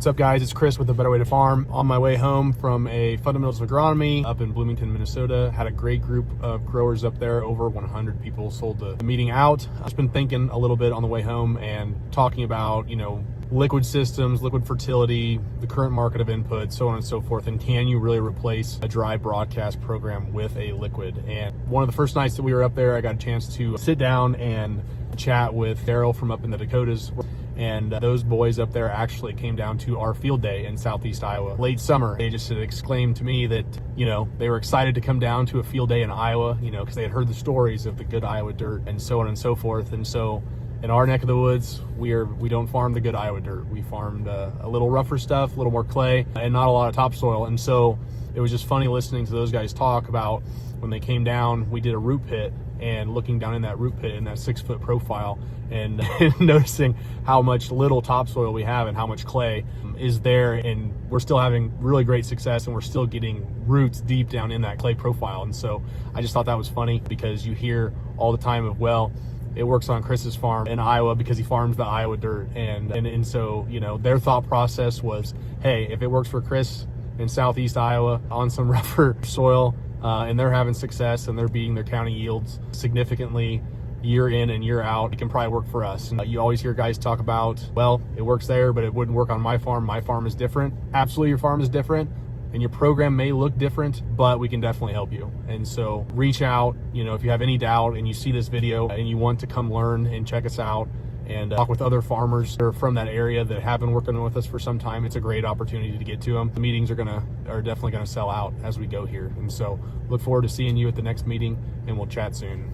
What's up, guys? It's Chris with A Better Way to Farm. On my way home from a Fundamentals of Agronomy up in Bloomington, Minnesota. Had a great group of growers up there. Over 100 people sold the meeting out. I've just been thinking a little bit on the way home and talking about, liquid systems, liquid fertility, the current market of input, so on and so forth. And can you really replace a dry broadcast program with a liquid? And one of the first nights that we were up there, I got a chance to sit down and chat with Daryl from up in the Dakotas. And those boys up there actually came down to our field day in Southeast Iowa late summer. They just had exclaimed to me that, they were excited to come down to a field day in Iowa, because they had heard the stories of the good Iowa dirt and so on and so forth. And so in our neck of the woods, we don't farm the good Iowa dirt. We farmed a little rougher stuff, a little more clay, and not a lot of topsoil. And so it was just funny listening to those guys talk about when they came down. We did a root pit, and looking down in that root pit in that 6-foot profile and noticing how much little topsoil we have and how much clay is there, and we're still having really great success, and we're still getting roots deep down in that clay profile. And so I just thought that was funny, because you hear all the time of, well, it works on Chris's farm in Iowa because he farms the Iowa dirt, and so their thought process was, hey, if it works for Chris in Southeast Iowa on some rougher soil, and they're having success and they're beating their county yields significantly year in and year out, it can probably work for us. And you always hear guys talk about, well, it works there, but it wouldn't work on my farm. My farm is different. Absolutely, your farm is different, and your program may look different, but we can definitely help you. And so reach out, if you have any doubt and you see this video and you want to come learn and check us out and talk with other farmers that are from that area that have been working with us for some time. It's a great opportunity to get to them. The meetings are definitely gonna sell out as we go here. And so look forward to seeing you at the next meeting, and we'll chat soon.